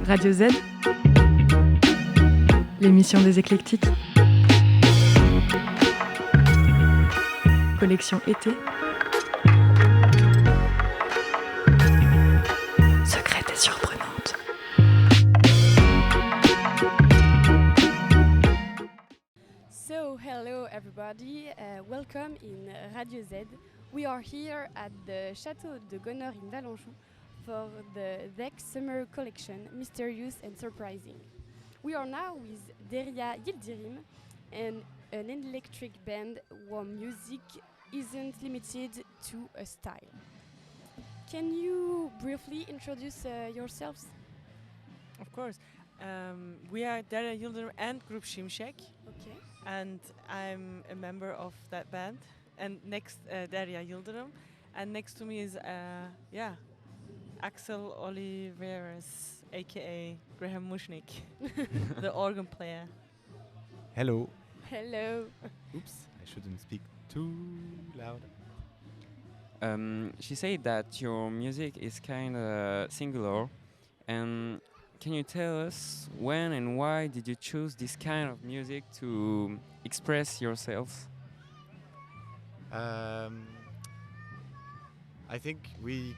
Radio Z, l'émission des éclectiques. Collection Été. Secrète et surprenante. So, hello everybody, welcome in Radio Z. We are here at the Château de Gonnord in Valanjou for the Deck Summer Collection, Mysterious and Surprising. We are now with Derya Yıldırım and an electric band where music isn't limited to a style. Can you briefly introduce yourselves? Of course. We are Derya Yıldırım and Grup Şimşek. Okay. And I'm a member of that band. And next, Derya Yıldırım. And next to me is, Axel Oliveras, aka Graham Mushnick, the organ player. Hello. Hello. Oops, I shouldn't speak too loud. She said that your music is kind of singular, and can you tell us when and why did you choose this kind of music to express yourselves? I think we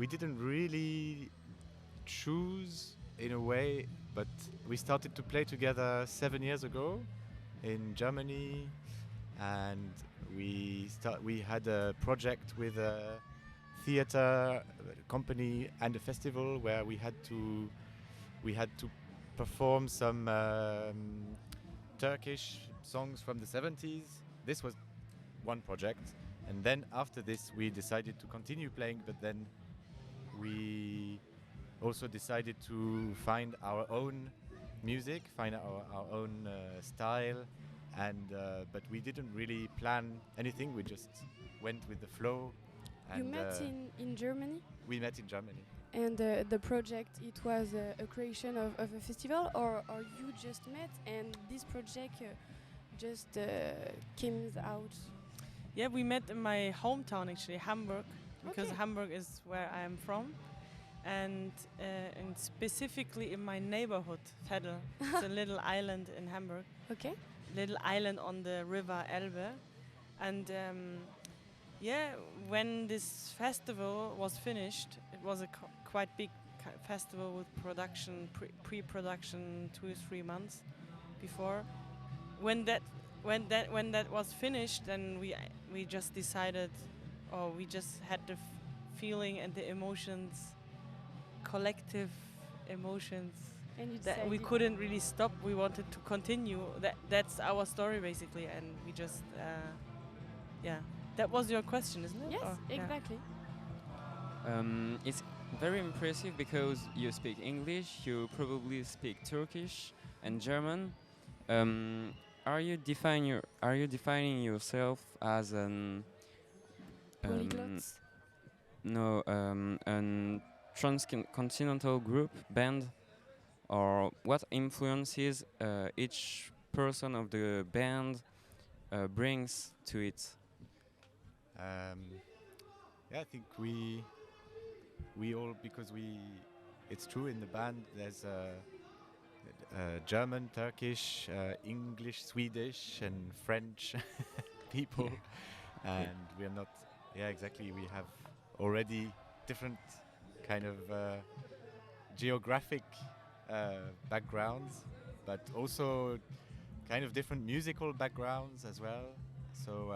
didn't really choose in a way, but we started to play together 7 years ago in Germany, and we had a project with a theater company and a festival where we had to perform some Turkish songs from the 70s. This was one project, and then after this we decided to continue playing, but then we also decided to find our own music, find our own style, and but we didn't really plan anything. We just went with the flow. You And met in Germany? we met in Germany. And the project, it was a creation of a festival, or you just met and this project just came out? Yeah, we met in my hometown actually, Hamburg, because Okay. Hamburg is where I am from. And specifically in my neighborhood, Veddel. It's a little island in Hamburg. Okay. Little island on the river Elbe. And when this festival was finished, it was a quite big festival with production, pre-production 2 or 3 months before. When that was finished, then we just decided, or we just had the feeling and the emotions, collective emotions, And you that we decided- couldn't really stop. We wanted to continue. That's our story basically, and we just That was your question, isn't it? Yes, Or- yeah. exactly. It's very impressive because you speak English, you probably speak Turkish and German. Are you defining yourself as an Polyglots. an transcontinental group band, or what influences each person of the band brings to it? I think we all, because it's true in the band, there's German, Turkish, English, Swedish and French people, and we are not, exactly, we have already different kind of geographic backgrounds, but also kind of different musical backgrounds as well. So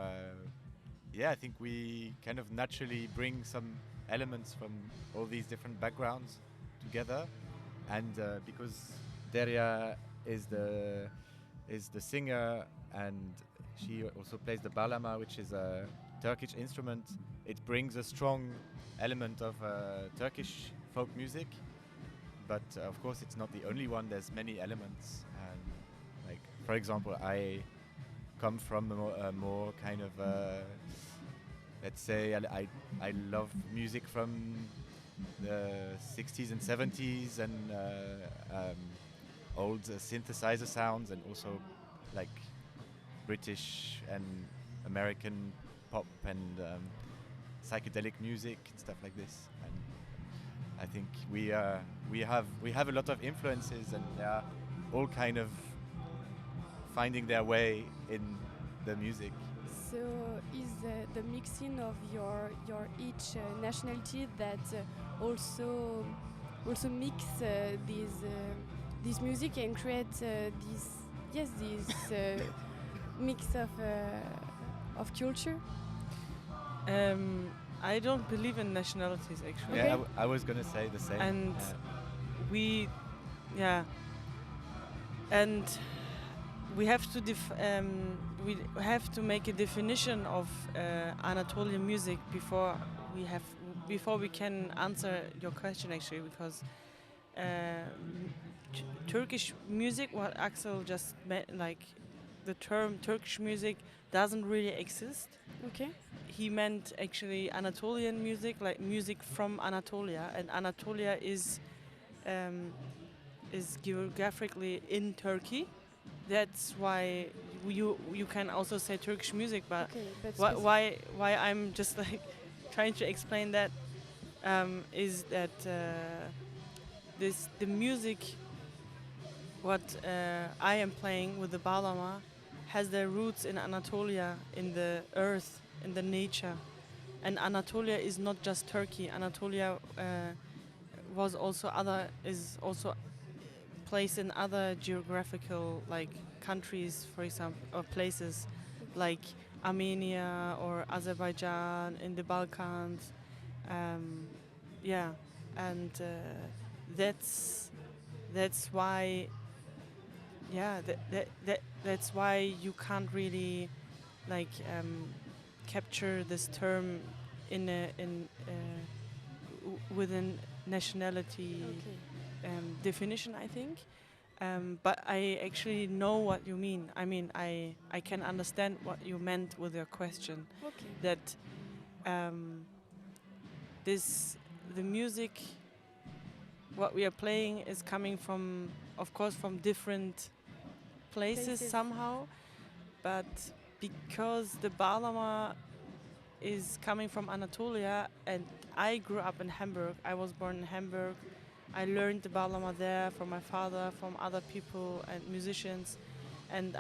I think we kind of naturally bring some elements from all these different backgrounds together, and because Derya is the singer and she also plays the balama, which is a Turkish instrument, it brings a strong element of Turkish folk music. But of course, it's not the only one. There's many elements, and like for example, I come from a more kind of let's say I love music from the 60s and 70s and old synthesizer sounds, and also like British and American pop and psychedelic music and stuff like this. And I think we have a lot of influences, and they are all kind of finding their way in the music. So is the mixing of your each nationality that also mix this music and create this mix of culture? I don't believe in nationalities actually. Yeah, I was gonna say the same. And yeah. and we have to make a definition of Anatolian music before we can answer your question actually, because Turkish music, what Axel just meant, like the term Turkish music doesn't really exist. Okay. He meant actually Anatolian music, like music from Anatolia, and Anatolia is geographically in Turkey. That's why you can also say Turkish music, but Okay, why I'm just like trying to explain that is that the music what I am playing with the bağlama has their roots in Anatolia, in the earth, in the nature, and Anatolia is not just Turkey. Anatolia is also placed in other geographical like countries, for example, or places like Armenia or Azerbaijan in the Balkans. And that's why. Yeah, that's why you can't really like capture this term within nationality definition, I think. But I actually know what you mean. I mean, I can understand what you meant with your question. Okay. That the music, what we are playing, is coming from, of course, from different places somehow, but because the bağlama is coming from Anatolia, and I grew up in Hamburg. I was born in Hamburg. I learned the bağlama there from my father, from other people and musicians, and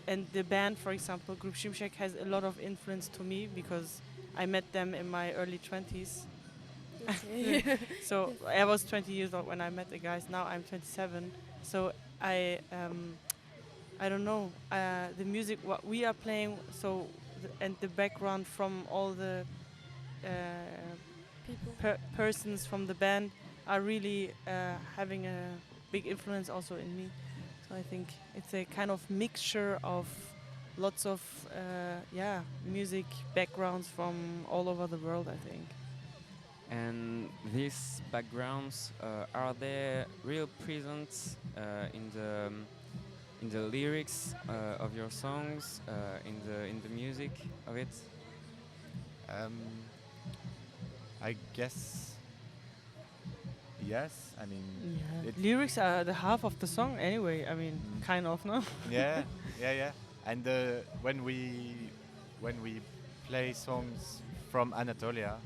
and the band, for example, Grup Şimşek, has a lot of influence to me because I met them in my early 20s. Okay. So I was 20 years old when I met the guys. Now I'm 27. So I don't know the music what we are playing. So and the background from all the persons from the band are really having a big influence also in me. So I think it's a kind of mixture of lots of music backgrounds from all over the world, I think. And these backgrounds are they real present in the lyrics of your songs, in the music of it? I guess yes. I mean, Lyrics are the half of the song anyway. I mean, kind of, no? yeah. And when we play songs from Anatolia,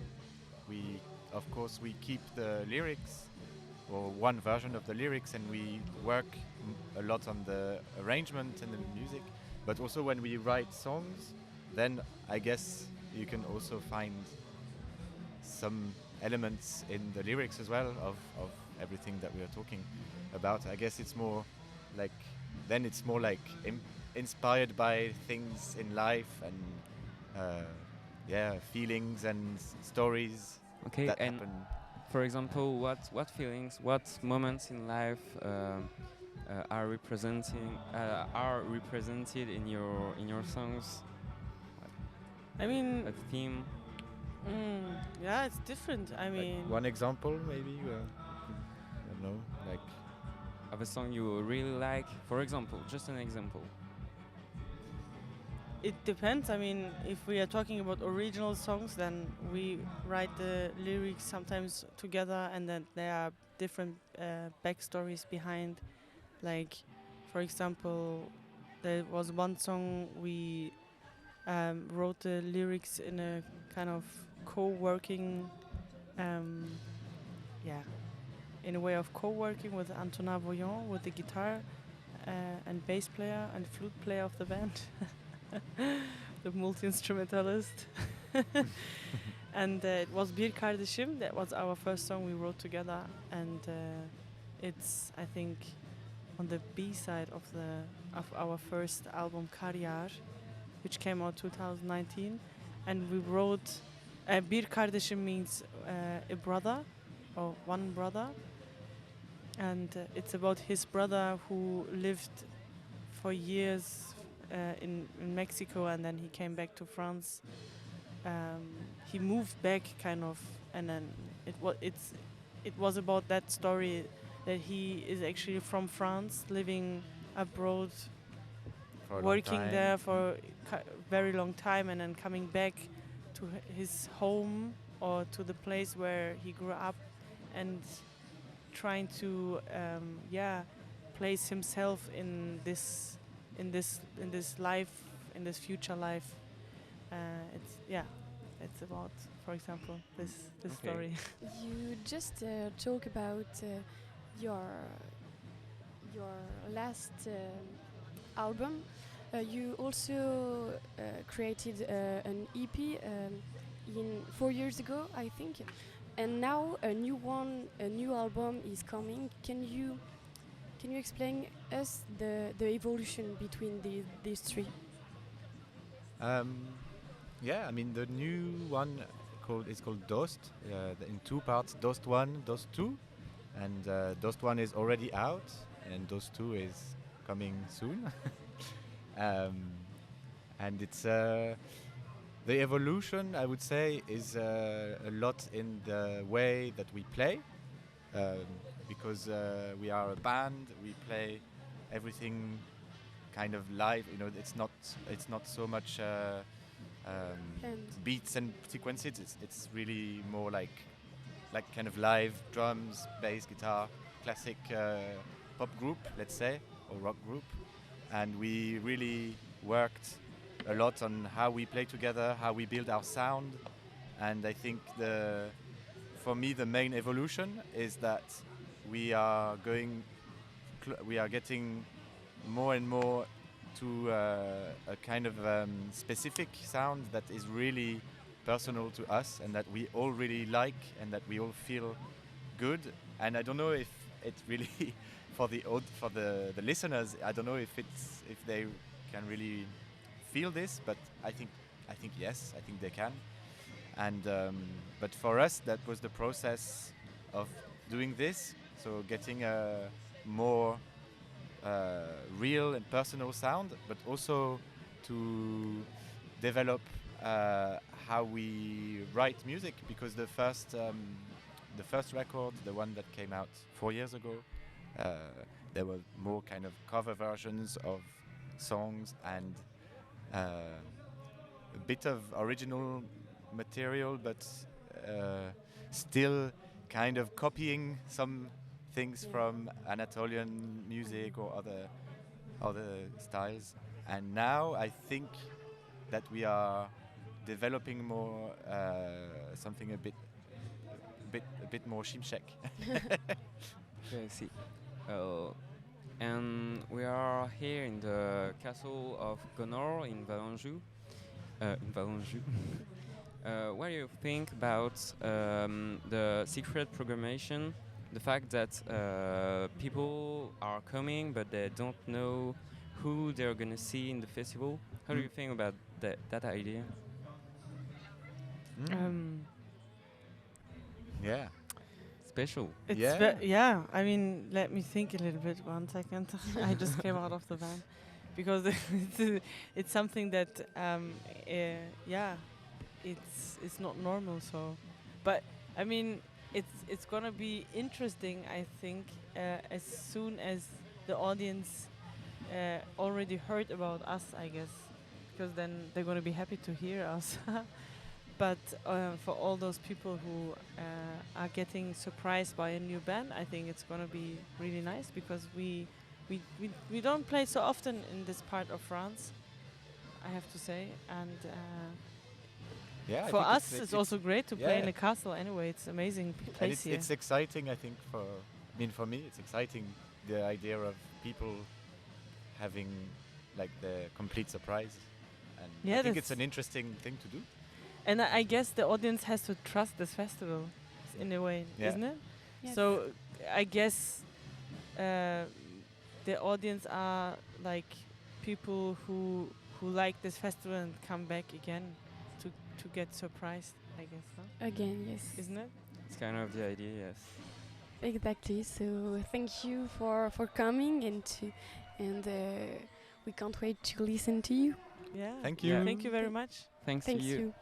of course we keep the lyrics, or one version of the lyrics, and we work a lot on the arrangement and the music. But also when we write songs, then I guess you can also find some elements in the lyrics as well of everything that we are talking about. I guess it's more like inspired by things in life and feelings and stories. Okay, that and happen. for example, what feelings, what moments in life are represented in your songs? I mean, A theme. yeah, it's different. I mean, Like one example, maybe. I don't know, like Of a song you really like, for example, just an example. it depends. I mean, if we are talking about original songs, then we write the lyrics sometimes together, and then there are different backstories behind. Like, for example, there was one song we wrote the lyrics in a kind of co-working, in a way of co-working with Antonin Voyant, with the guitar and bass player and flute player of the band, the multi-instrumentalist. And it was Bir Kardeşim. That was our first song we wrote together, and it's, I think, on the B side of our first album Kariyer, which came out 2019. And we wrote Bir Kardeşim means a brother or one brother, and it's about his brother who lived for years in Mexico, and then he came back to France. He moved back kind of, and then it was about that story, that he is actually from France, living abroad, For a long working time. there for a very long time, and then coming back to his home or to the place where he grew up, and trying to place himself in this life, in this future life. It's about, for example, this Okay. story. You just talk about your last album. You also created an EP in 4 years ago, I think, and now a new album is coming. Can you explain us the evolution between these three? Yeah, I mean the new one is called Dost, in two parts, Dost 1, Dost 2, and Dost 1 is already out, and Dost 2 is coming soon. And it's the evolution, I would say, is a lot in the way that we play, because we are a band. We play everything kind of live. You know, it's not so much beats and sequences. It's really more like kind of live drums, bass, guitar, classic pop group, let's say, or rock group. And we really worked a lot on how we play together, how we build our sound. And I think for me the main evolution is that we are getting more and more to a kind of specific sound that is really personal to us, and that we all really like, and that we all feel good. And I don't know if it's really for the listeners. I don't know if they can really feel this, but I think yes, I think they can. And but for us, that was the process of doing this. So getting a more real and personal sound, but also to develop how we write music, because the first record, the one that came out 4 years ago, there were more kind of cover versions of songs and a bit of original material, but still kind of copying some things from Anatolian music or other styles. And now I think that we are developing more something a bit more Şimşek. Okay, I see. And we are here in the castle of Gonnord in Valanjou. What do you think about the secret programmation? The fact that people are coming, but they don't know who they're gonna see in the festival. How do you think about that idea? Yeah. Special. It's Yeah. I mean, let me think a little bit. 1 second. I just came out of the van because it's something that it's not normal. So, but I mean, it's gonna be interesting. I think as soon as the audience already heard about us, I guess, because then they're gonna be happy to hear us. But for all those people who are getting surprised by a new band, I think it's gonna be really nice, because we don't play so often in this part of France. I have to say, and Yeah, I for think us, it's also great to play in yeah. a castle. Anyway, it's amazing and place here. it's exciting. I think for me, it's exciting the idea of people having like the complete surprise, and Yeah, I think it's that's- an interesting thing to do. And I guess the audience has to trust this festival in a way, Yeah. isn't it? Yes. So I guess the audience are like people who like this festival and come back again to get surprised, I guess, no? Again, yes. Isn't it? It's kind of the idea, yes. Exactly. So thank you for coming and we can't wait to listen to you. Yeah. Thank you. Thank you very much. Thanks Thanks to you. you.